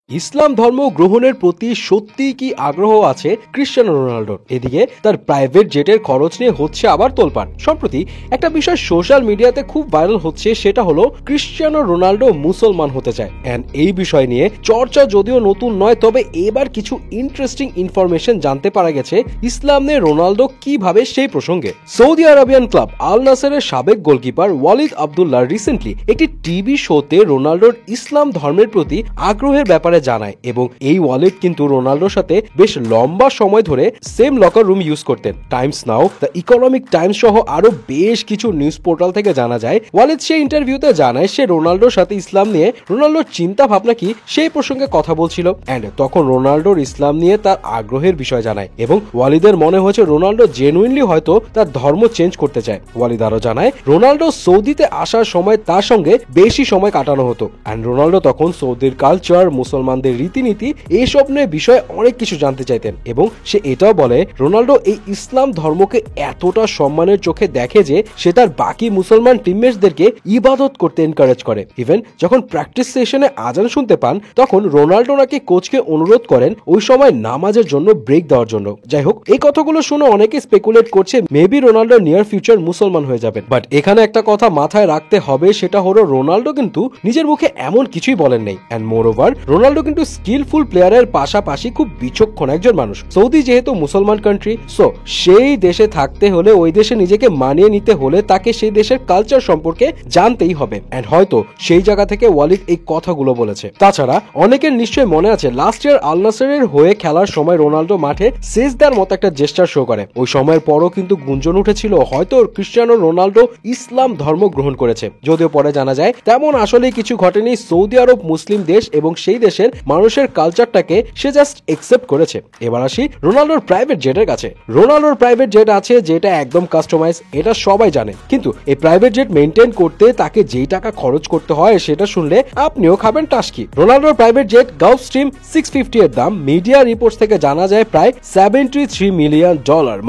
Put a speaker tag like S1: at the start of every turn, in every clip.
S1: ইসলাম ধর্ম গ্রহণের প্রতি সত্যিই কি আগ্রহ আছে ক্রিশ্চিয়ানো রোনাল্ডোর? এদিকে তার প্রাইভেট জেটের খরচ নিয়ে হচ্ছে আবার তোলপাড়। সম্প্রতি একটা বিষয় সোশ্যাল মিডিয়াতে খুব ভাইরাল হচ্ছে, সেটা হলো ক্রিশ্চিয়ানো রোনাল্ডো মুসলমান হতে চায়। এন্ড এই বিষয় নিয়ে চর্চা যদিও নতুন নয়, তবে এবার কিছু ইন্টারেস্টিং ইনফরমেশন জানতে পারা গেছে ইসলাম নিয়ে রোনাল্ডো কিভাবে সেই প্রসঙ্গে। সৌদি আরবিয়ান ক্লাব আল নাসেরের সাবেক গোলকিপার ওয়ালিদ আব্দুল্লাহ রিসেন্টলি একটি টিভি শোতে রোনাল্ডোর ইসলাম ধর্মের প্রতি আগ্রহের ব্যাপারে জানায়, এবং এই ওয়ালিদ কিন্তু রোনাল্ডোর সাথে বেশ লম্বা সময় ধরে সেম লকার রুম ইউজ করতেন। Times now, the economic Times সহ আরো বেশ কিছু নিউজ পোর্টাল থেকে জানা যায়, ওয়ালিদ সেই ইন্টারভিউতে জানায় সে রোনাল্ডোর সাথে ইসলাম নিয়ে রোনাল্ডোর চিন্তা ভাবনা কি সেই প্রসঙ্গে কথা বলছিল। এন্ড তখন রোনাল্ডোর ইসলাম নিয়ে তার আগ্রহের বিষয় জানায়, এবং ওয়ালিদের মনে হয়েছে রোনাল্ডো জেনুইনলি হয়তো তার ধর্ম চেঞ্জ করতে চায়। ওয়ালিদ আরো জানায় রোনাল্ডো সৌদিতে আসার সময় তার সঙ্গে বেশি সময় কাটানো হতো, এন্ড রোনাল্ডো তখন সৌদির কালচার, মুসলমানদের রীতিনীতি এইসব নিয়ে বিষয়ে অনেক কিছু জানতে চাইতেন। এবং সে এটাও বলে রোনাল্ডো এই ইসলাম ধর্মকে এতটা সম্মানের চোখে দেখে যে সে তার বাকি মুসলমান টিমমেটসদেরকে ইবাদত করতে এনকারেজ করে। ইভেন যখন প্র্যাকটিস সেশনে আজান শুনতে পান, তখন রোনাল্ডো নাকি কোচকে অনুরোধ করেন ওই সময় নামাজের জন্য ব্রেক দেওয়ার জন্য। যাই হোক, এই কথাগুলো শুনে অনেকে স্পেকুলেট করছে মেবি রোনাল্ডো নিয়ার ফিউচার মুসলমান হয়ে যাবেন। বাট এখানে একটা কথা মাথায় রাখতে হবে, সেটা হলো রোনাল্ডো কিন্তু নিজের মুখে এমন কিছুই বলেন নাই। এন্ড মোর ওভার রোনাল্ডো কিন্তু স্কিলফুল প্লেয়ারের পাশাপাশি খুব বিচক্ষণ একজন মানুষ। সৌদি যেহেতু মুসলমান কান্ট্রি, সো সেই দেশে থাকতে হলে, ওই দেশে নিজেকে মানিয়ে নিতে হলে তাকে সেই দেশের কালচার সম্পর্কে জানতেই হবে। এন্ড হয়তো সেই জায়গা থেকে ওয়ালিদ এই কথাগুলো বলেছে। তাছাড়া অনেকের নিশ্চয়ই মনে আছে লাস্ট ইয়ার আল নাসেরের হয়ে খেলার সময় রোনাল্ডো মাঠে সেজদার মতো একটা জেস্টার শো করে। ওই সময়ের পরও কিন্তু গুঞ্জন উঠেছিল হয়তো ক্রিশ্চিয়ানো রোনাল্ডো ইসলাম ধর্ম গ্রহণ করেছে, যদিও পরে জানা যায় তেমন আসলে কিছু ঘটেনি। সৌদি আরব মুসলিম দেশ এবং সেই দেশের মানুষের কালচারটাকে সে জাস্ট একসেপ্ট করেছে। এবার আসি রোনাল্ডোর প্রাইভেট জেটের কাছে। রোনাল্ডোর প্রাইভেট জেট আছে যেটা একদম কাস্টমাইজ, এটা সবাই জানে। কিন্তু এই প্রাইভেট জেট মেইনটেইন করতে তাকে যেই টাকা খরচ করতে হয় সেটা শুনলে আপনিও খাবেন টাসকি। রোনাল্ডোর প্রাইভেট জেট গালফস্ট্রিম 650 এর দাম মিডিয়া রিপোর্টস থেকে জানা যায় প্রায় $73 মিলিয়ন,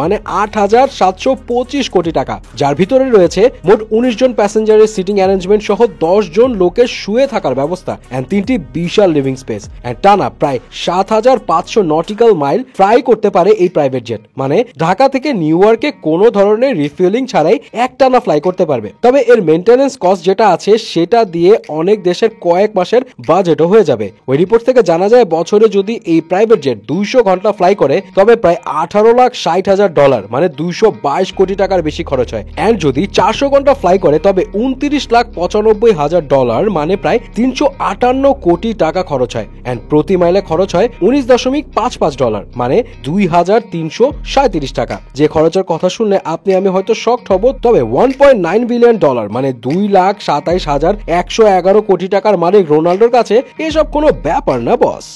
S1: মানে 8,725 কোটি টাকা, যার ভিতরে রয়েছে মোট 19 জন প্যাসেঞ্জারের সিটিং অ্যারেঞ্জমেন্ট সহ 10 জন লোকের শুয়ে থাকার ব্যবস্থা, এন্ড 3টি বিশাল লিভিং স্পেস। এন্ড টানা প্রায় 7,500 নটিক্যাল মাইল ফ্লাই করতে পারে এই প্রাইভেট জেট, মানে ঢাকা থেকে নিউ ইয়র্কে কোনো ধরনের রিফুয়েলিং ছাড়াই একটানা ফ্লাই করতে পারবে। তবে এর মেইনটেনেন্স কস্ট যেটা আছে সেটা দিয়ে অনেক দেশের কয়েক মাসের বাজেটও হয়ে যাবে। ওই রিপোর্ট থেকে জানা যায় বছরে যদি এই প্রাইভেট জেট 200 ঘন্টা ফ্লাই করে তবে প্রায় $18,60,000, মানে 222 কোটি টাকার বেশি খরচ হয়। এন্ড যদি 400 ঘন্টা ফ্লাই করে তবে $29,95,000, মানে প্রায় $358 কোটি টাকা খরচ হয়। এন্ড প্রতি মাইলে খরচ হয় $19.55, মানে $2,337 টাকা। যে খরচের কথা শুনলে আপনি আমি হয়তো শকড হব, তবে $1.9 বিলিয়ন, মানে $2,27,111 কোটি টাকার মালিক রোনাল্ডোর কাছে এসব কোনো ব্যাপার না বস।